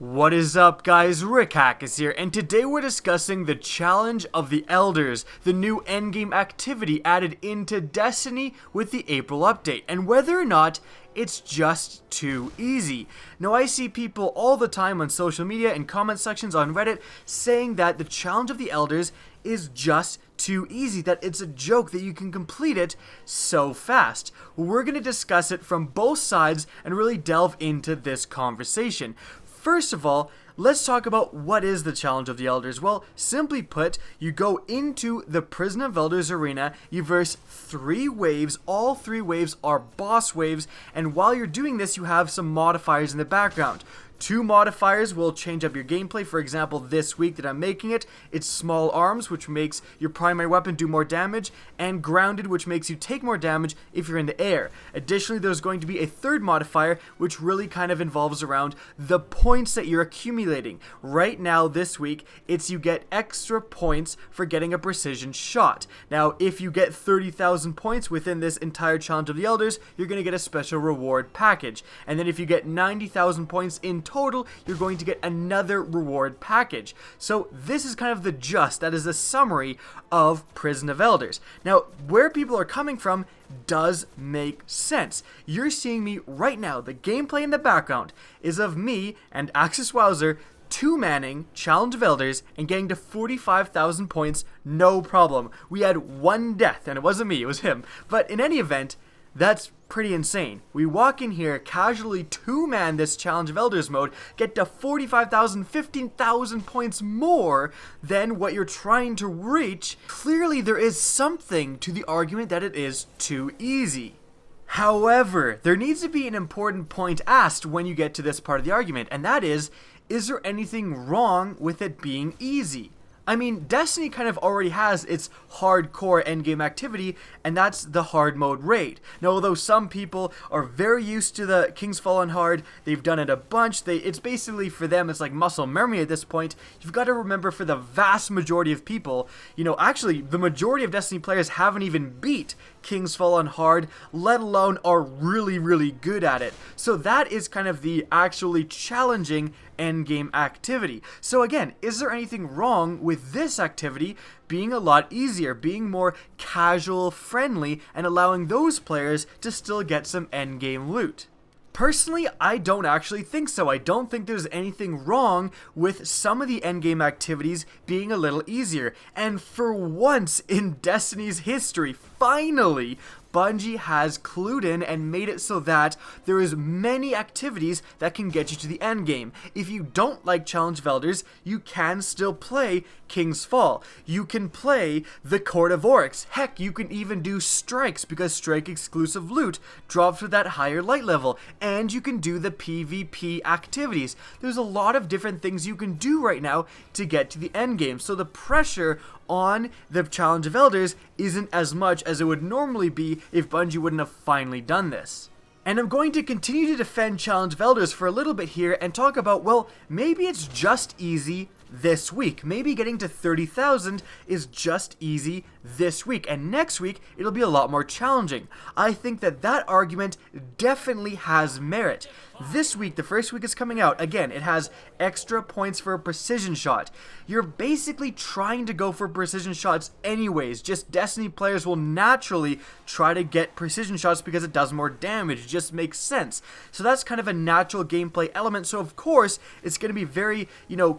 What is up, guys? Rick Hackus here, and today we're discussing the Challenge of the Elders, the new endgame activity added into Destiny with the April update, and whether or not it's just too easy. Now, I see people all the time on social media and comment sections on Reddit saying that the Challenge of the Elders is just too easy, that it's a joke that you can complete it so fast. We're going to discuss it from both sides and really delve into this conversation. First of all, let's talk about what is the Challenge of the Elders. Well, simply put, you go into the Prison of Elders arena, you verse 3 waves, all 3 waves are boss waves, and while you're doing this, you have some modifiers in the background. 2 modifiers will change up your gameplay. For example, this week that I'm making it, it's Small Arms, which makes your primary weapon do more damage, and Grounded, which makes you take more damage if you're in the air. Additionally, there's going to be a 3rd modifier, which really kind of involves around the points that you're accumulating. Right now, this week, it's you get extra points for getting a precision shot. Now, if you get 30,000 points within this entire Challenge of the Elders, you're going to get a special reward package. And then if you get 90,000 points in total, you're going to get another reward package. So this is kind of the gist, that is the summary of Prison of Elders. Now, where people are coming from does make sense. You're seeing me right now. The gameplay in the background is of me and Axis Wowzer 2-manning Challenge of Elders and getting to 45,000 points, no problem. We had 1 death, and it wasn't me, it was him. But in any event, that's pretty insane. We walk in here, casually 2-man this Challenge of Elders mode, get to 45,000, 15,000 points more than what you're trying to reach. Clearly, there is something to the argument that it is too easy. However, there needs to be an important point asked when you get to this part of the argument, and that is there anything wrong with it being easy? I mean, Destiny kind of already has its hardcore endgame activity, and that's the hard mode raid. Now, although some people are very used to the King's Fall on hard, they've done it a bunch, it's basically, for them, it's like muscle memory at this point. You've got to remember, for the vast majority of people, actually, the majority of Destiny players haven't even beat King's Fall on hard, let alone are really, really good at it. So that is kind of the actually challenging endgame activity. So again, is there anything wrong with this activity being a lot easier, being more casual friendly, and allowing those players to still get some endgame loot? Personally, I don't actually think so. I don't think there's anything wrong with some of the endgame activities being a little easier. And for once in Destiny's history, finally, Bungie has clued in and made it so that there is many activities that can get you to the end game. If you don't like Challenge of Elders, you can still play King's Fall. You can play the Court of Oryx. Heck, you can even do strikes, because strike exclusive loot drops with that higher light level. And you can do the PvP activities. There's a lot of different things you can do right now to get to the end game. So the pressure on the Challenge of Elders isn't as much as it would normally be if Bungie wouldn't have finally done this. And I'm going to continue to defend Challenge of Elders for a little bit here and talk about, well, maybe it's just easy this week. Maybe getting to 30,000 is just easy this week, and next week it'll be a lot more challenging. I think that argument definitely has merit. This week, the first week is coming out, again, it has extra points for a precision shot. You're basically trying to go for precision shots anyways, just Destiny players will naturally try to get precision shots because it does more damage, it just makes sense. So that's kind of a natural gameplay element, so of course, it's going to be very,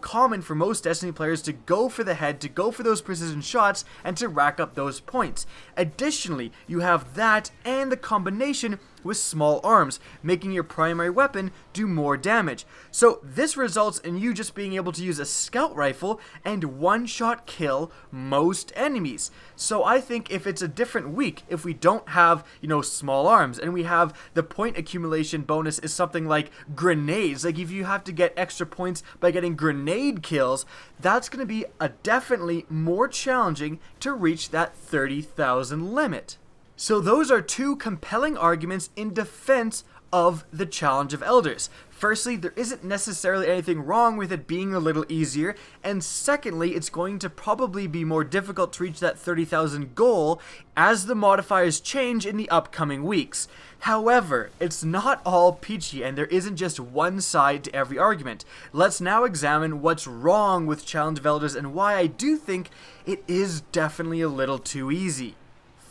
common for most Destiny players to go for the head, to go for those precision shots, and to rack up those points. Additionally, you have that and the combination with Small Arms, making your primary weapon do more damage. So this results in you just being able to use a scout rifle and one-shot kill most enemies. So I think if it's a different week, if we don't have, Small Arms, and we have the point accumulation bonus is something like grenades, like if you have to get extra points by getting grenade kills, that's going to be definitely more challenging to reach that 30,000 limit. So those are 2 compelling arguments in defense of the Challenge of Elders. Firstly, there isn't necessarily anything wrong with it being a little easier, and secondly, it's going to probably be more difficult to reach that 30,000 goal as the modifiers change in the upcoming weeks. However, it's not all peachy, and there isn't just one side to every argument. Let's now examine what's wrong with Challenge of Elders and why I do think it is definitely a little too easy.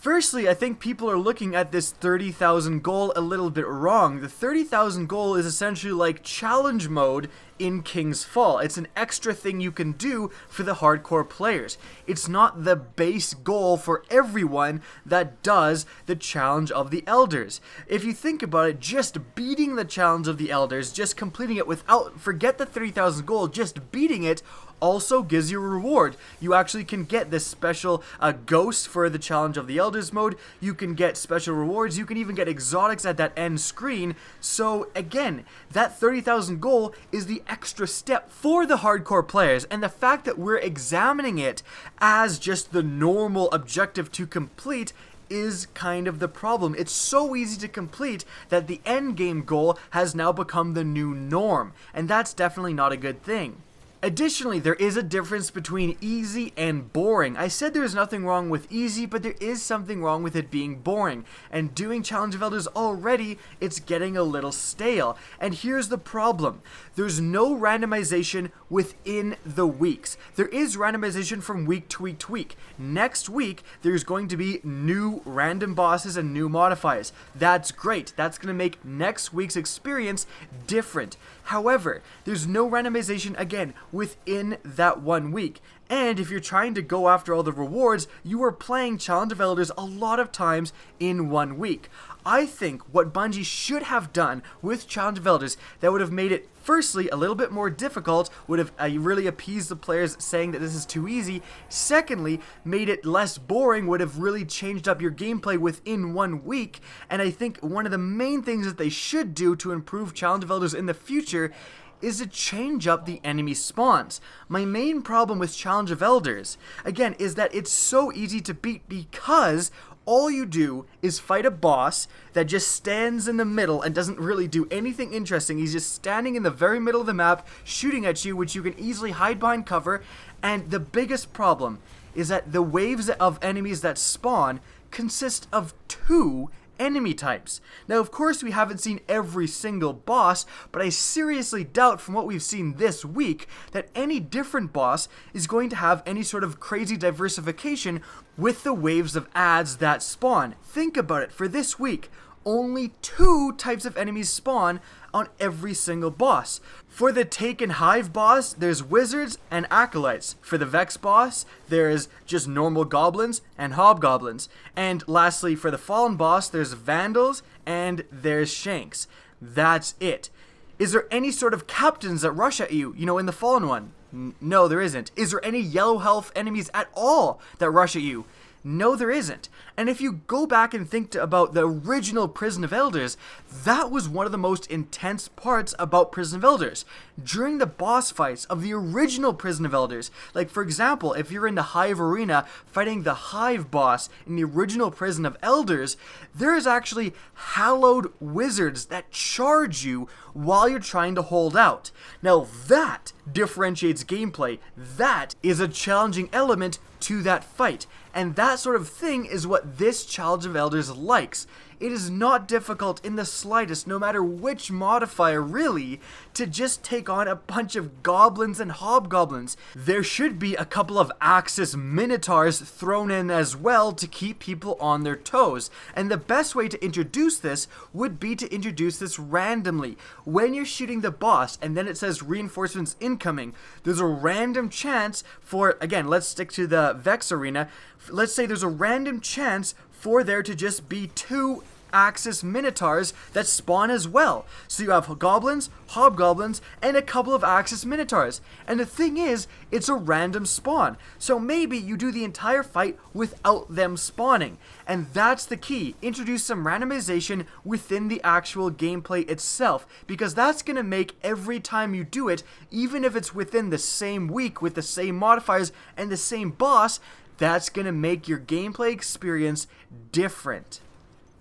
Firstly, I think people are looking at this 30,000 goal a little bit wrong. The 30,000 goal is essentially like challenge mode in King's Fall. It's an extra thing you can do for the hardcore players. It's not the base goal for everyone that does the Challenge of the Elders. If you think about it, just beating the Challenge of the Elders, just completing it without, forget the 30,000 goal, just beating it also gives you a reward. You actually can get this special ghost for the Challenge of the Elders mode. You can get special rewards. You can even get exotics at that end screen. So again, that 30,000 goal is the extra step for the hardcore players, and the fact that we're examining it as just the normal objective to complete is kind of the problem. It's so easy to complete that the end game goal has now become the new norm, and that's definitely not a good thing. Additionally, there is a difference between easy and boring. I said there's nothing wrong with easy, but there is something wrong with it being boring. And doing Challenge of Elders already, it's getting a little stale. And here's the problem. There's no randomization within the weeks. There is randomization from week to week to week. Next week, there's going to be new random bosses and new modifiers. That's great. That's going to make next week's experience different. However, there's no randomization, again, within that 1 week. And if you're trying to go after all the rewards, you are playing Challenge of Elders a lot of times in 1 week. I think what Bungie should have done with Challenge of Elders that would have made it, firstly, a little bit more difficult, would have really appeased the players saying that this is too easy. Secondly, made it less boring, would have really changed up your gameplay within 1 week. And I think one of the main things that they should do to improve Challenge of Elders in the future is to change up the enemy spawns. My main problem with Challenge of Elders, again, is that it's so easy to beat because all you do is fight a boss that just stands in the middle and doesn't really do anything interesting. He's just standing in the very middle of the map, shooting at you, which you can easily hide behind cover. And the biggest problem is that the waves of enemies that spawn consist of 2 enemy types. Now, of course, we haven't seen every single boss, but I seriously doubt from what we've seen this week that any different boss is going to have any sort of crazy diversification with the waves of adds that spawn. Think about it. For this week, only 2 types of enemies spawn on every single boss. For the Taken Hive boss, there's wizards and acolytes. For the Vex boss, there's just normal goblins and hobgoblins. And lastly, for the Fallen boss, there's vandals and there's shanks. That's it. Is there any sort of captains that rush at you, in the Fallen one? No, there isn't. Is there any yellow health enemies at all that rush at you? No, there isn't. And if you go back and think about the original Prison of Elders, that was one of the most intense parts about Prison of Elders. During the boss fights of the original Prison of Elders, like for example, if you're in the Hive Arena fighting the Hive boss in the original Prison of Elders, there is actually hallowed wizards that charge you while you're trying to hold out. Now that differentiates gameplay. That is a challenging element to that fight. And that sort of thing is what this Challenge of Elders likes. It is not difficult in the slightest, no matter which modifier really, to just take on a bunch of goblins and hobgoblins. There should be a couple of Axis Minotaurs thrown in as well to keep people on their toes. And the best way to introduce this would be to introduce this randomly. When you're shooting the boss and then it says reinforcements incoming, there's a random chance for, again, let's stick to the Vex Arena. Let's say there's a random chance for there to just be 2 Axis Minotaurs that spawn as well. So you have goblins, hobgoblins, and a couple of Axis Minotaurs. And the thing is, it's a random spawn. So maybe you do the entire fight without them spawning. And that's the key. Introduce some randomization within the actual gameplay itself, because that's going to make every time you do it, even if it's within the same week with the same modifiers and the same boss, that's going to make your gameplay experience different.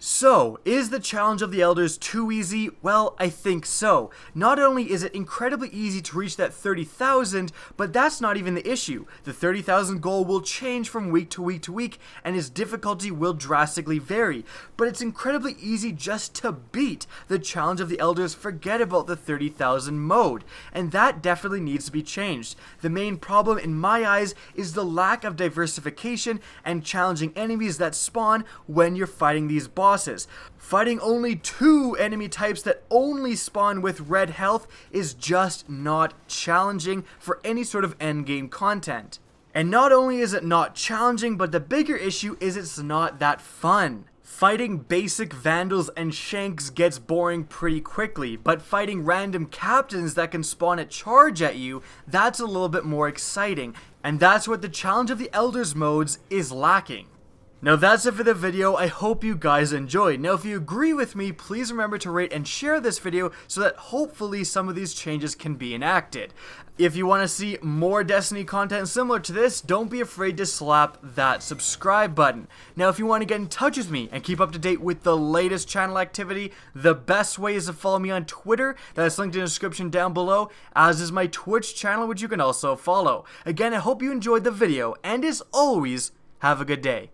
So, is the challenge of the Elders too easy? Well, I think so. Not only is it incredibly easy to reach that 30,000, but that's not even the issue. The 30,000 goal will change from week to week to week, and its difficulty will drastically vary. But it's incredibly easy just to beat the challenge of the Elders. Forget about the 30,000 mode, and that definitely needs to be changed. The main problem in my eyes is the lack of diversification and challenging enemies that spawn when you're fighting these bosses. Fighting only 2 enemy types that only spawn with red health is just not challenging for any sort of endgame content. And not only is it not challenging, but the bigger issue is it's not that fun. Fighting basic Vandals and Shanks gets boring pretty quickly, but fighting random captains that can spawn a charge at you, that's a little bit more exciting. And that's what the Challenge of the Elders modes is lacking. Now that's it for the video. I hope you guys enjoyed. Now if you agree with me, please remember to rate and share this video so that hopefully some of these changes can be enacted. If you want to see more Destiny content similar to this, don't be afraid to slap that subscribe button. Now if you want to get in touch with me and keep up to date with the latest channel activity, the best way is to follow me on Twitter. That's linked in the description down below, as is my Twitch channel, which you can also follow. Again, I hope you enjoyed the video, and as always, have a good day.